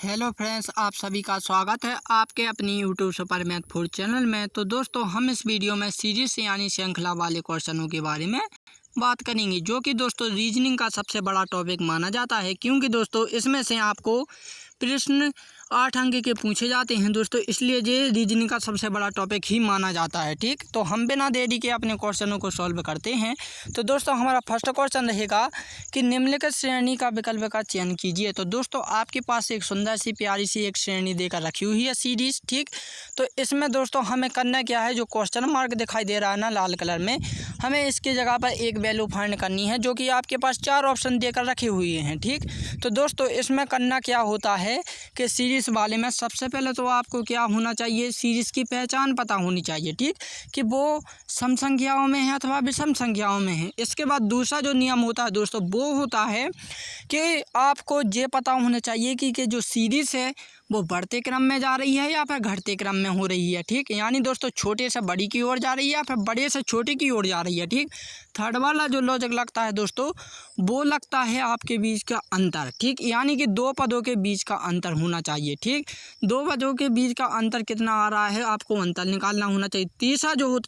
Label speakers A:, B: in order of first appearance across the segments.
A: Hello friends, आप सभी का स्वागत है आपके अपनी यूट्यूब सुपर मैथ 4 चैनल में। तो दोस्तों, हम इस वीडियो में सीरीज यानी श्रृंखला वाले क्वेश्चनों के बारे में बात करेंगे, जो कि दोस्तों रीजनिंग का सबसे बड़ा टॉपिक माना जाता है, क्योंकि दोस्तों इसमें से आपको प्रश्न 8 अंक के पूछे जाते हैं दोस्तों, इसलिए ये रीजनिंग का सबसे बड़ा टॉपिक ही माना जाता है। ठीक, तो हम बिना देरी के अपने क्वेश्चनों को सॉल्व करते हैं। तो दोस्तों, हमारा फर्स्ट क्वेश्चन रहेगा कि निम्नलिखित श्रेणी का विकल्प का चयन कीजिए। तो दोस्तों, आपके पास एक सुंदर सी प्यारी सी एक श्रेणी देकर रखी हुई है सीरीज। ठीक, तो इसमें दोस्तों हमें करना क्या है, जो क्वेश्चन मार्क दिखाई दे रहा है ना लाल कलर में, हमें इसकी जगह पर एक वैल्यू फाइंड करनी है, जो कि आपके पास 4 ऑप्शन देकर रखे हुए हैं। ठीक, तो दोस्तों इसमें करना क्या होता है कि सीरीज वाले में सबसे पहले तो आपको क्या होना चाहिए, सीरीज की पहचान पता होनी चाहिए। ठीक, कि वो सम संख्याओं में है अथवा विषम संख्याओं में है। इसके बाद दूसरा जो नियम होता है दोस्तों, वो होता है कि आपको ये पता होना चाहिए कि जो सीरीज है वो बढ़ते क्रम में जा रही है या फिर घटते क्रम में हो रही है। ठीक, यानी दोस्तों छोटे से बड़ी की ओर जा रही है या फिर बड़े से छोटे की ओर जा रही है। ठीक, थर्ड वाला जो लॉजिक लगता है दोस्तों, वो लगता है आपके बीच का अंतर। ठीक, यानी कि दो पदों के बीच का अंतर होना चाहिए। ठीक, दो पदों के बीच का अंतर कितना आ रहा है आपको अंतर निकालना होना चाहिए।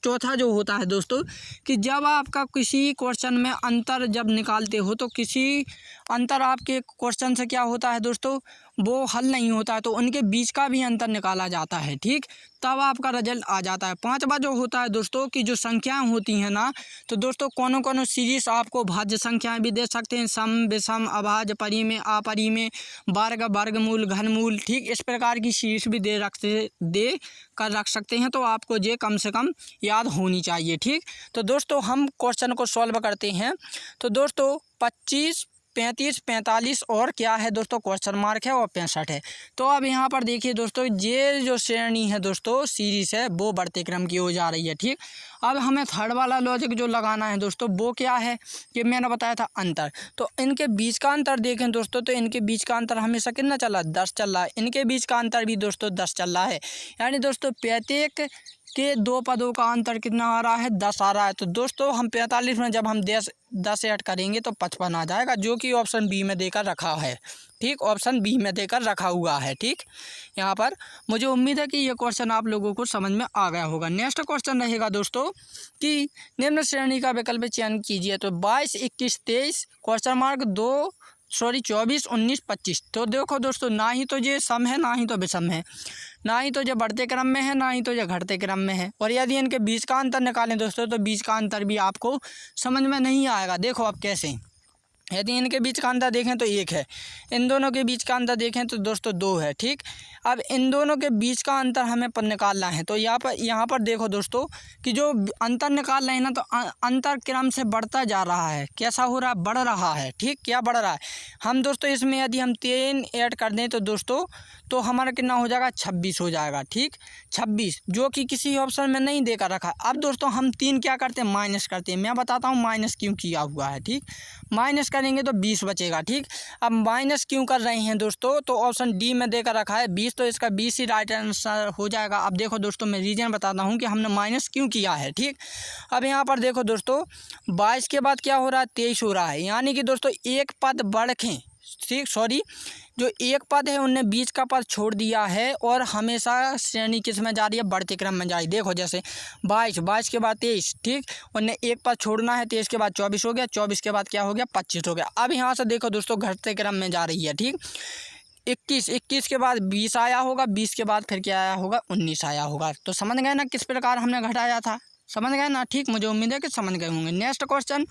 A: चौथा जो होता है दोस्तों, कि जब आपका किसी क्वेश्चन में अंतर जब निकालते हो तो किसी अंतर आपके क्वेश्चन से क्या होता है दोस्तों, वो हल नहीं होता है, तो उनके बीच का भी अंतर निकाला जाता है। ठीक, तब आपका रिजल्ट आ जाता है। पांचवा जो होता है दोस्तों, कि जो संख्याएं होती हैं ना, तो दोस्तों कौन सीरीज आपको भाज्य संख्याएं भी दे सकते हैं, सम विषम अभाज्य परिमेय अपरिमेय वर्ग वर्गमूल घनमूल। ठीक, इस प्रकार की सीरीज भी दे कर रख सकते हैं, तो आपको ये कम से कम याद होनी चाहिए। ठीक, तो दोस्तों हम क्वेश्चन को सॉल्व करते हैं। तो दोस्तों 25, 35, 45 और क्या है दोस्तों, क्वेश्चन मार्क है और 65 है। तो अब यहाँ पर देखिए दोस्तों, ये जो श्रेणी है दोस्तों सीरीज है वो बढ़ते क्रम की हो जा रही है। ठीक, अब हमें थर्ड वाला लॉजिक जो लगाना है दोस्तों, वो क्या है कि मैंने बताया था अंतर। तो इनके बीच का अंतर देखें दोस्तों, तो इनके बीच का अंतर हमेशा कितना चला, 10 चल रहा है। इनके बीच का अंतर भी दोस्तों 10 चल रहा है, यानी दोस्तों प्रत्येक के दो पदों का अंतर कितना आ रहा है, 10 आ रहा है। तो दोस्तों हम 45 में जब हम 10 ऐड करेंगे तो 55 आ जाएगा, जो कि ऑप्शन बी में देकर रखा है। ठीक, ऑप्शन बी में देकर रखा हुआ है। ठीक, यहाँ पर मुझे उम्मीद है कि ये क्वेश्चन आप लोगों को समझ में आ गया होगा। नेक्स्ट क्वेश्चन रहेगा दोस्तों कि निम्न श्रेणी का विकल्प चयन कीजिए। तो 22, 21, 23 क्वेश्चन मार्क 24, 19, 25। तो देखो दोस्तों, ना ही तो ये सम है ना ही तो विषम है, ना ही तो ये बढ़ते क्रम में है ना ही तो ये घटते क्रम में है। और यदि इनके बीच का अंतर निकालें दोस्तों, तो बीच का अंतर भी आपको समझ में नहीं आएगा। देखो अब कैसे, यदि इनके बीच का अंतर देखें तो 1 है, इन दोनों के बीच का अंतर देखें तो दोस्तों 2 है। ठीक, अब इन दोनों के बीच का अंतर हमें पर निकालना है। तो यहाँ पर देखो दोस्तों कि जो अंतर निकाल रहे हैं ना, तो अंतर क्रम से बढ़ता जा रहा है। कैसा हो रहा है, बढ़ रहा है। ठीक, क्या बढ़ रहा है, हम दोस्तों इसमें यदि हम 3 ऐड कर दें तो दोस्तों तो हमारा कितना हो जाएगा, 26 हो जाएगा। ठीक, 26 जो कि किसी ऑप्शन में नहीं देकर रखा। अब दोस्तों हम 3 क्या करते हैं, माइनस करते हैं। मैं बताता हूँ माइनस क्यों किया हुआ है। ठीक, माइनस करेंगे तो 20 बचेगा। ठीक, अब माइनस क्यों कर रहे हैं दोस्तों, तो ऑप्शन डी में देकर रखा है 20, तो इसका 20 ही राइट आंसर हो जाएगा। अब देखो दोस्तों, मैं रीजन बताता हूँ कि हमने माइनस क्यों किया है। ठीक, अब यहाँ पर देखो दोस्तों 22 के बाद क्या हो रहा है, 23 हो रहा है, यानी कि दोस्तों एक पद बढ़ें। ठीक, सॉरी, जो एक पद है उनने बीच का पद छोड़ दिया है और हमेशा श्रेणी किस में जा रही है, बढ़ते क्रम में जा रही है। देखो जैसे 22 के बाद 23। ठीक, उनने एक पद छोड़ना है, 23 के बाद 24 हो गया, 24 के बाद क्या हो गया, 25 हो गया। अब यहाँ से देखो दोस्तों घटते क्रम में जा रही है। ठीक, 21 के बाद 20 आया होगा, 20 के बाद फिर क्या आया होगा, 19 आया होगा। तो समझ गए ना किस प्रकार हमने घटाया था, समझ गए ना। ठीक, मुझे उम्मीद है कि समझ गए होंगे। नेक्स्ट क्वेश्चन,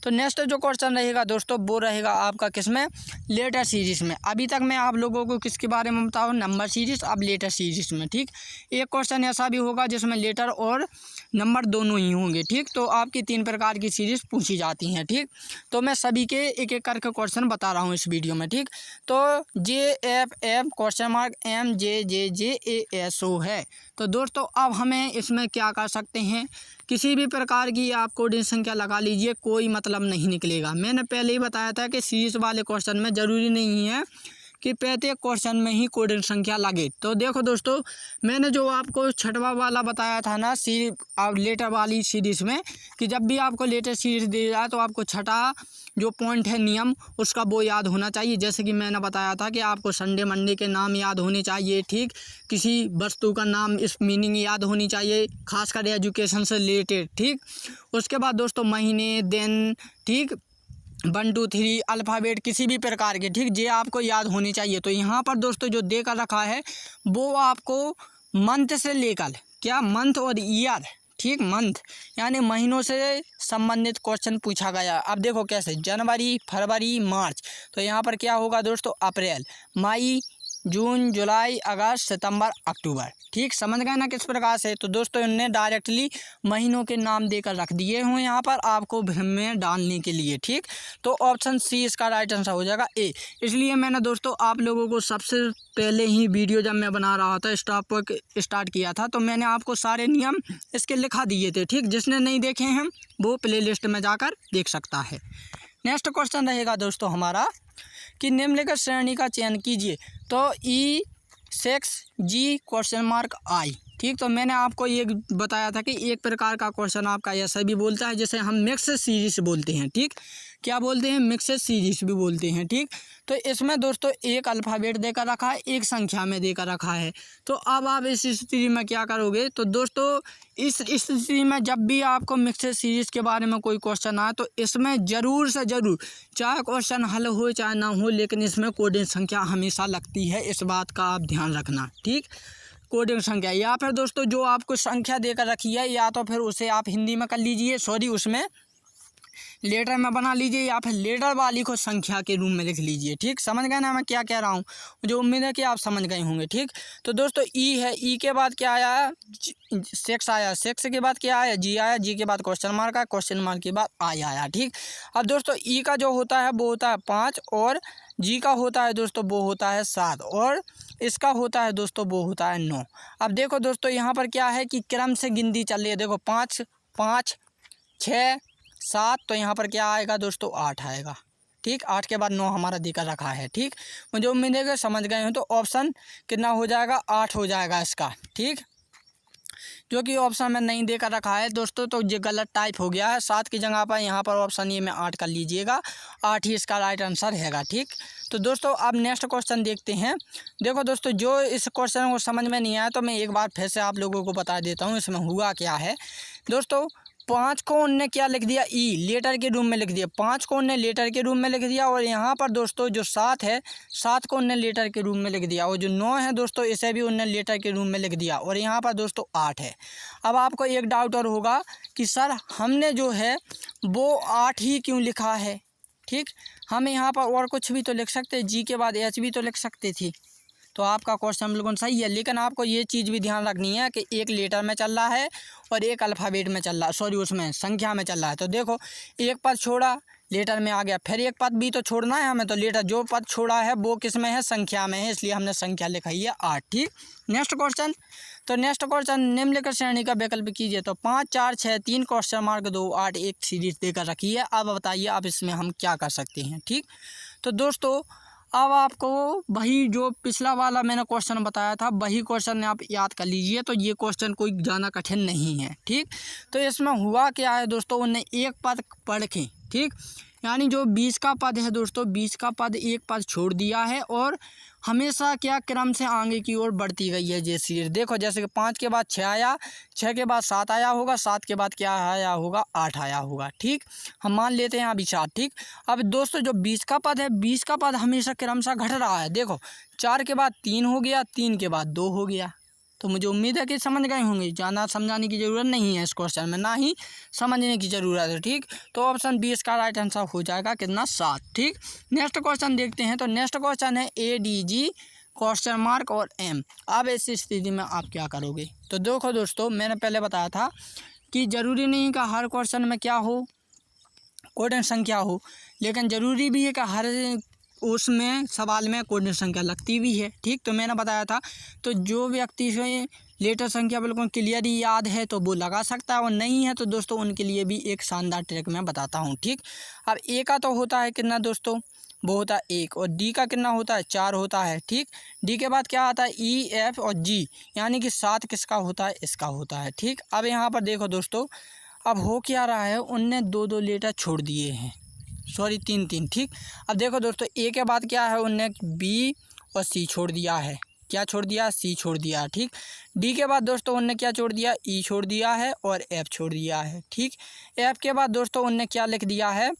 A: तो नेक्स्ट जो क्वेश्चन रहेगा दोस्तों, वो रहेगा आपका किसमें, लेटर सीरीज में। अभी तक मैं आप लोगों को किसके बारे में बताऊँ, नंबर सीरीज, अब लेटर सीरीज में। ठीक, एक क्वेश्चन ऐसा भी होगा जिसमें लेटर और नंबर दोनों ही होंगे। ठीक, तो आपकी 3 प्रकार की सीरीज पूछी जाती हैं। ठीक, तो मैं सभी के एक एक करके क्वेश्चन बता रहा हूँ इस वीडियो में। ठीक, तो JFF क्वेश्चन मार्क MJJJASO है। तो दोस्तों अब हमें इसमें क्या कर सकते हैं, किसी भी प्रकार की आप कोडिंग संख्या लगा लीजिए, कोई मतलब नहीं निकलेगा। मैंने पहले ही बताया था कि सीरीज वाले क्वेश्चन में ज़रूरी नहीं है कि प्रत्येक क्वेश्चन में ही कोडिंग संख्या लगे। तो देखो दोस्तों, मैंने जो आपको छठवां वाला बताया था ना लेटर वाली सीरीज में, कि जब भी आपको लेटर सीरीज दी जाए तो आपको छठा जो पॉइंट है नियम उसका वो याद होना चाहिए। जैसे कि मैंने बताया था कि आपको संडे मंडे के नाम याद होने चाहिए, ठीक, किसी वस्तु का नाम इस मीनिंग याद होनी चाहिए, खासकर एजुकेशन से रिलेटेड, ठीक। उसके बाद दोस्तों महीने, दिन, ठीक, 1 2 3 अल्फ़ाबेट किसी भी प्रकार के, ठीक, ये आपको याद होनी चाहिए। तो यहाँ पर दोस्तों जो देकर रखा है वो आपको मंथ से लेकर, क्या, मंथ और ईयर, ठीक, मंथ यानी महीनों से संबंधित क्वेश्चन पूछा गया। अब देखो कैसे, जनवरी, फरवरी, मार्च, तो यहाँ पर क्या होगा दोस्तों, अप्रैल, मई, जून, जुलाई, अगस्त, सितंबर, अक्टूबर, ठीक, समझ गए ना किस प्रकार से। तो दोस्तों इनने डायरेक्टली महीनों के नाम देकर रख दिए हुए यहाँ पर आपको भ्रम में डालने के लिए, ठीक। तो ऑप्शन सी इसका राइट आंसर हो जाएगा ए। इसलिए मैंने दोस्तों आप लोगों को सबसे पहले ही वीडियो जब मैं बना रहा था स्टार्ट किया था तो मैंने आपको सारे नियम इसके लिखा दिए थे, ठीक। जिसने नहीं देखे हैं वो प्लेलिस्ट में जाकर देख सकता है। नेक्स्ट क्वेश्चन रहेगा दोस्तों हमारा कि निम्नलिखित श्रेणी का चयन कीजिए। तो ई 6 जी क्वेश्चन मार्क आई, ठीक। तो मैंने आपको ये बताया था कि एक प्रकार का क्वेश्चन आपका ऐसा भी बोलता है जिसे हम मिक्स सीरीज बोलते हैं, ठीक। क्या बोलते हैं, मिक्स सीरीज भी बोलते हैं, ठीक। तो इसमें दोस्तों एक अल्फ़ाबेट देकर रखा है, एक संख्या में देकर रखा है। तो अब आप इस स्थिति में क्या करोगे, तो दोस्तों इस स्थिति में जब भी आपको मिक्स सीरीज के बारे में कोई क्वेश्चन आए तो इसमें ज़रूर से ज़रूर, चाहे क्वेश्चन हल हो चाहे ना हो, लेकिन इसमें कोडिंग संख्या हमेशा लगती है, इस बात का आप ध्यान रखना, ठीक। कोडिंग संख्या, या फिर दोस्तों जो आपको संख्या देकर रखी है या तो फिर उसे आप हिंदी में कर लीजिए, उसमें लेटर में बना लीजिए, या फिर लेटर वाली को संख्या के रूप में लिख लीजिए, ठीक। समझ गए ना मैं क्या कह रहा हूँ, मुझे उम्मीद है कि आप समझ गए होंगे, ठीक। तो दोस्तों ई है, ई के बाद क्या आया, 6 आया, 6 के बाद क्या आया, जी आया, जी के बाद क्वेश्चन मार्क आया, क्वेश्चन मार्क के बाद आई आया, ठीक। अब दोस्तों ई का जो होता है वो होता है 5 और जी का होता है दोस्तों वो होता है 7 और इसका होता है दोस्तों वो होता है 9। अब देखो दोस्तों यहाँ पर क्या है कि क्रम से गिनती चल रही है, देखो 5 5 6 7, तो यहाँ पर क्या आएगा दोस्तों 8 आएगा, ठीक। 8 के बाद 9 हमारा देकर रखा है, ठीक। मुझे उम्मीद है कि समझ गए हो। तो ऑप्शन कितना हो जाएगा, 8 हो जाएगा इसका, ठीक। जो कि ऑप्शन में नहीं देकर रखा है दोस्तों तो ये गलत टाइप हो गया है, 7 की जगह पर यहाँ पर ऑप्शन ये में 8 कर लीजिएगा, 8 ही इसका राइट आंसर हैगा, ठीक। तो दोस्तों अब नेक्स्ट क्वेश्चन देखते हैं। देखो दोस्तों जो इस क्वेश्चन को समझ में नहीं आया तो मैं एक बार फिर से आप लोगों को बता देता हूँ इसमें हुआ क्या है। दोस्तों 5 को उनने क्या लिख दिया, ई लेटर के रूम में लिख दिया, 5 को उनने लेटर के रूम में लिख दिया, और यहाँ पर दोस्तों जो 7 है 7 को उनने लेटर के रूम में लिख दिया, और जो 9 है दोस्तों इसे भी उनने लेटर के रूम में लिख दिया, और यहाँ पर दोस्तों 8 है। अब आपको एक डाउट और होगा कि सर हमने जो है वो 8 ही क्यों लिखा है, ठीक। हम यहाँ पर और कुछ भी तो लिख सकते, जी के बाद एच भी तो लिख सकते थे। तो आपका क्वेश्चन बिल्कुल सही है, लेकिन आपको ये चीज़ भी ध्यान रखनी है कि एक लेटर में चल रहा है और एक अल्फ़ाबेट में चल रहा है, उसमें संख्या में चल रहा है। तो देखो एक पद छोड़ा लेटर में आ गया, फिर एक पद भी तो छोड़ना है हमें, तो लेटर जो पद छोड़ा है वो किस में है, संख्या में है, इसलिए हमने संख्या लिखाई है 8, ठीक। नेक्स्ट क्वेश्चन, तो नेक्स्ट क्वेश्चन निम्नलिखित श्रेणी का विकल्प कीजिए। तो 5 4 6 3 क्वेश्चन मार्क 2 8 एक सीरीज देकर रखी है। अब बताइए अब इसमें हम क्या कर सकते हैं, ठीक। तो दोस्तों अब आपको वही जो पिछला वाला मैंने क्वेश्चन बताया था वही क्वेश्चन आप याद कर लीजिए। तो ये क्वेश्चन कोई ज़्यादा कठिन नहीं है, ठीक। तो इसमें हुआ क्या है दोस्तों, उन्हें एक पद पढ़ के, ठीक, यानी जो 20 का पद है दोस्तों 20 का पद एक पद छोड़ दिया है और हमेशा क्या क्रम से आगे की ओर बढ़ती गई है ये सीरीज। देखो जैसे कि 5 के बाद 6 आया, 6 के बाद 7 आया होगा, 7 के बाद क्या आया होगा, 8 आया होगा, ठीक। हम मान लेते हैं अभी 7, ठीक। अब दोस्तों जो 20 का पद है 20 का पद हमेशा क्रम से घट रहा है। देखो 4 के बाद 3 हो गया, 3 के बाद 2 हो गया। तो मुझे उम्मीद है कि समझ गए होंगे, ज़्यादा समझाने की ज़रूरत नहीं है इस क्वेश्चन में, ना ही समझने की ज़रूरत है, ठीक। तो ऑप्शन 20 का राइट आंसर हो जाएगा कितना, 7, ठीक। नेक्स्ट क्वेश्चन देखते हैं। तो नेक्स्ट क्वेश्चन है ADG क्वेश्चन मार्क और M। अब ऐसी स्थिति में आप क्या करोगे। तो देखो दोस्तों मैंने पहले बताया था कि ज़रूरी नहीं कि हर क्वेश्चन में क्या हो, कोडिंग संख्या हो, लेकिन ज़रूरी भी है कि हर उसमें सवाल में कोडिंग संख्या लगती भी है, ठीक। तो मैंने बताया था तो जो व्यक्ति से लेटर संख्या बिल्कुल क्लियर ही याद है तो वो लगा सकता है, और नहीं है तो दोस्तों उनके लिए भी एक शानदार ट्रिक मैं बताता हूँ, ठीक। अब ए का तो होता है कितना दोस्तों वो होता है 1, और डी का कितना होता है 4 होता है। ठीक, डी के बाद क्या आता है ई, एफ और जी, यानी कि 7 किसका होता है, इसका होता है। ठीक, अब यहाँ पर देखो दोस्तों, अब हो क्या रहा है, उनने 2-2 लेटर छोड़ दिए हैं, सॉरी 3-3। ठीक, अब देखो दोस्तों, ए के बाद क्या है, उनने बी और सी छोड़ दिया है। क्या छोड़ दिया, सी छोड़ दिया। ठीक, डी के बाद दोस्तों उनने क्या छोड़ दिया, ई छोड़ दिया है और एफ छोड़ दिया है। ठीक, एफ के बाद दोस्तों उनने क्या लिख दिया है,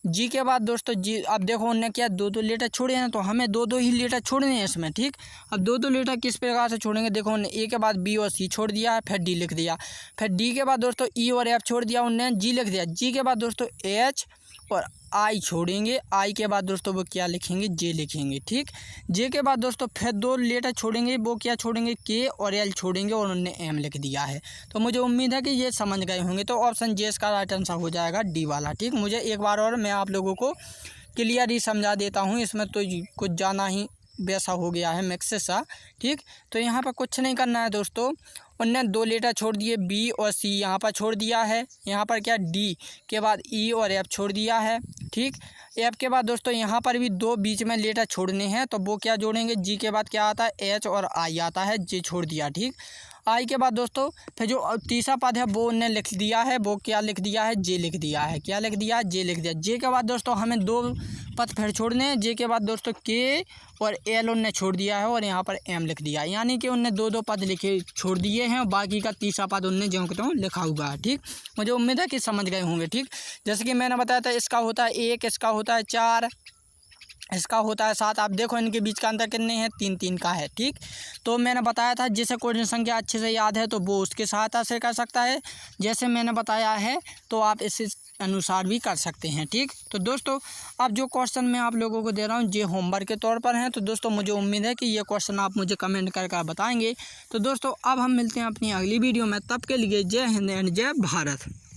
A: जी के बाद दोस्तों जी। अब देखो उनने क्या 2-2 लेटर छोड़े हैं, तो हमें 2-2 ही लेटर छोड़ने हैं इसमें। ठीक, अब 2-2 लेटर किस प्रकार से छोड़ेंगे, देखो उन्होंने ए के बाद बी और सी छोड़ दिया है, फिर डी लिख दिया, फिर डी के बाद दोस्तों ई और एफ छोड़ दिया, उनने जी लिख दिया, जी के बाद दोस्तों एच और आई छोड़ेंगे, आई के बाद दोस्तों वो क्या लिखेंगे, जे लिखेंगे। ठीक, जे के बाद दोस्तों फिर 2 लेटर छोड़ेंगे, वो क्या छोड़ेंगे, के और एल छोड़ेंगे, और उन्होंने एम लिख दिया है। तो मुझे उम्मीद है कि ये समझ गए होंगे। तो ऑप्शन जे इसका राइट आंसर हो जाएगा, डी वाला। ठीक, मुझे एक बार और मैं आप लोगों को क्लियर ही समझा देता हूँ, इसमें तो कुछ जाना ही वैसा हो गया है मिक्स सा। ठीक, तो यहाँ पर कुछ नहीं करना है दोस्तों, उनने 2 लेटर छोड़ दिए, बी और सी यहाँ पर छोड़ दिया है, यहाँ पर क्या डी के बाद ई और एफ छोड़ दिया है। ठीक, एफ के बाद दोस्तों यहाँ पर भी 2 बीच में लेटर छोड़ने हैं, तो वो क्या जोड़ेंगे, जी के बाद क्या आता है, एच और आई आता है, जे छोड़ दिया। ठीक, आई के बाद दोस्तों फिर जो तीसरा पद है वो उनने लिख दिया है, वो क्या लिख दिया है, जे लिख दिया है। क्या लिख दिया, जे लिख दिया। जे के बाद दोस्तों हमें 2 पद फिर छोड़ने हैं, जे के बाद दोस्तों के और एल उनने छोड़ दिया है, और यहाँ पर एम लिख दिया है, यानी कि उनने 2-2 पद लिखे छोड़ दिए हैं, और बाकी का तीसरा पद उनने जो कहता हूँ लिखा हुआ है। ठीक, मुझे उम्मीद है कि समझ गए होंगे। ठीक, जैसे कि मैंने बताया था, इसका होता है 1, इसका होता है 4, इसका होता है 7। आप देखो इनके बीच का अंतर कितने हैं, 3-3 का है। ठीक, तो मैंने बताया था जिसे कोई संख्या अच्छे से याद है तो वो उसके सहायता से कर सकता है, जैसे मैंने बताया है तो आप इस अनुसार भी कर सकते हैं। ठीक, तो दोस्तों अब जो क्वेश्चन मैं आप लोगों को दे रहा हूँ ये होमवर्क के तौर पर हैं, तो दोस्तों मुझे उम्मीद है कि ये क्वेश्चन आप मुझे कमेंट करके बताएंगे। तो दोस्तों अब हम मिलते हैं अपनी अगली वीडियो में, तब के लिए जय हिंद एंड जय भारत।